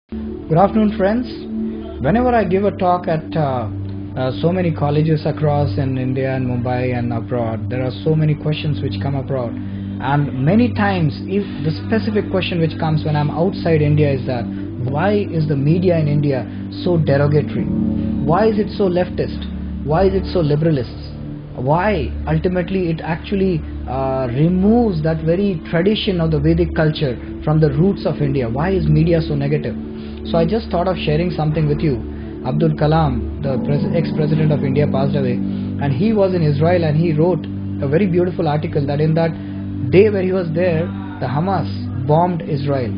Good afternoon, friends. Whenever I give a talk at so many colleges across in India and Mumbai and abroad, there are so many questions which come abroad. And many times, if the specific question which comes when I'm outside India is that, why is the media in India so derogatory? Why is it so leftist? Why is it so liberalist? Why ultimately it actually removes that very tradition of the Vedic culture from the roots of India? Why is media so negative? So I just thought of sharing something with you. Abdul Kalam, the ex-president of India, passed away, and he was in Israel, and he wrote a very beautiful article that in that day where he was there, the Hamas bombed Israel.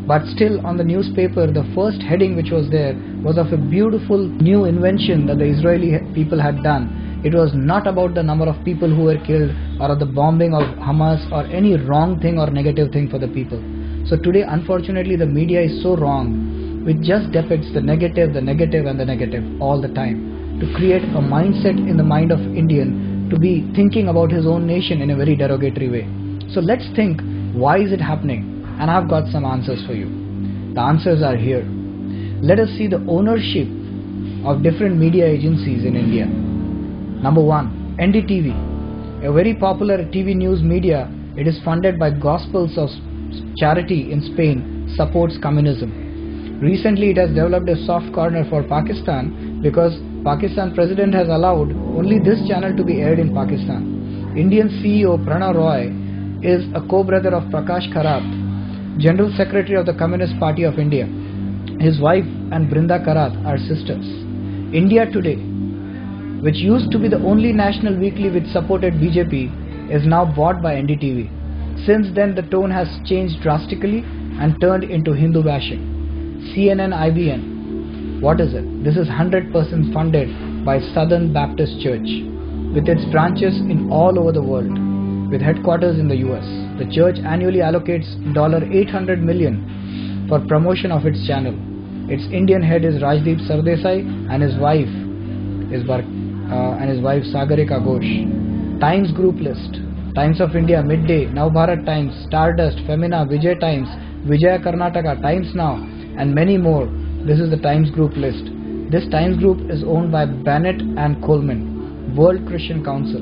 But still on the newspaper, the first heading which was there was of a beautiful new invention that the Israeli people had done. It was not about the number of people who were killed or the bombing of Hamas or any wrong thing or negative thing for the people. So today, unfortunately, the media is so wrong. It just depicts the negative and the negative all the time to create a mindset in the mind of Indian to be thinking about his own nation in a very derogatory way. So let's think, why is it happening? And I've got some answers for you. The answers are here. Let us see the ownership of different media agencies in India. Number one, NDTV, a very popular TV news media. It is funded by Gospels of Charity in Spain, supports communism. Recently, it has developed a soft corner for Pakistan because Pakistan president has allowed only this channel to be aired in Pakistan. Indian CEO Pranav Roy is a co-brother of Prakash Karat, General Secretary of the Communist Party of India. His wife and Brinda Karat are sisters. India Today, which used to be the only national weekly which supported BJP, is now bought by NDTV. Since then, the tone has changed drastically and turned into Hindu bashing. CNN IBN, what is it? This is 100% funded by Southern Baptist Church with its branches in all over the world with headquarters in the US. The church annually allocates $800 million for promotion of its channel. Its Indian head is Rajdeep Sardesai and his wife Sagarika Ghosh. Times Group list: Times of India, Midday, Navbharat Times, Stardust, Femina, Vijay Times, Vijaya Karnataka, Times Now, and many more. This is the Times Group list. This Times Group is owned by Bennett and Coleman. World Christian Council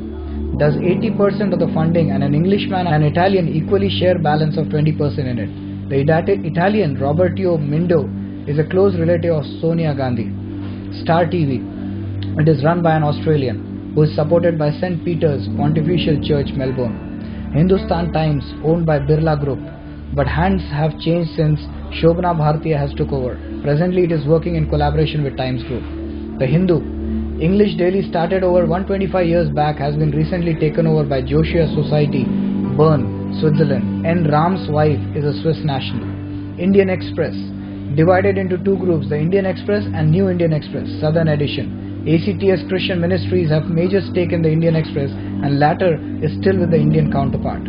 does 80% of the funding, and an Englishman and an Italian equally share balance of 20% in it. The Italian Roberto Mindo is a close relative of Sonia Gandhi. Star TV, it is run by an Australian who is supported by St. Peter's Pontifical Church, Melbourne. Hindustan Times, owned by Birla Group, but hands have changed since Shobana Bhartiya has took over. Presently, it is working in collaboration with Times Group. The Hindu, English daily started over 125 years back, has been recently taken over by Joshua Society, Bern, Switzerland. N. Ram's wife is a Swiss national. Indian Express, divided into two groups, the Indian Express and New Indian Express, Southern Edition. ACTS Christian Ministries have major stake in the Indian Express, and latter is still with the Indian counterpart.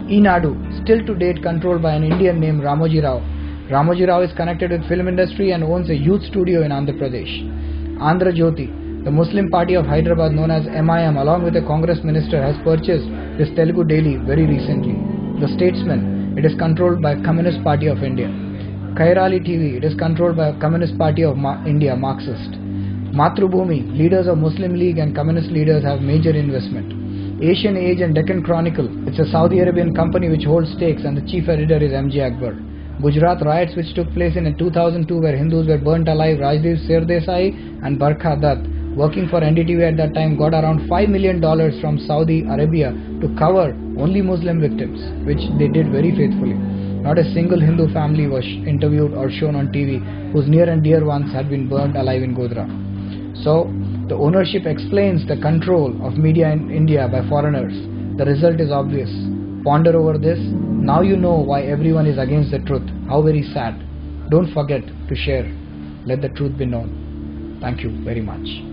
Enadu, still to date controlled by an Indian named Ramoji Rao. Ramoji Rao is connected with film industry and owns a youth studio in Andhra Pradesh. Andhra Jyoti, the Muslim party of Hyderabad known as MIM, along with a Congress minister, has purchased this Telugu daily very recently. The Statesman, it is controlled by Communist Party of India. Kairali TV, it is controlled by Communist Party of India, Marxist. Mathrubhumi, leaders of Muslim League and Communist leaders have major investment. Asian Age and Deccan Chronicle, it's a Saudi Arabian company which holds stakes, and the chief editor is MJ Akbar. Gujarat riots which took place in 2002 where Hindus were burnt alive, Rajdeep Sardesai and Barkha Dutt, working for NDTV at that time, got around $5 million from Saudi Arabia to cover only Muslim victims, which they did very faithfully. Not a single Hindu family was interviewed or shown on TV whose near and dear ones had been burned alive in Godhra. So, the ownership explains the control of media in India by foreigners. The result is obvious. Ponder over this. Now you know why everyone is against the truth. How very sad. Don't forget to share. Let the truth be known. Thank you very much.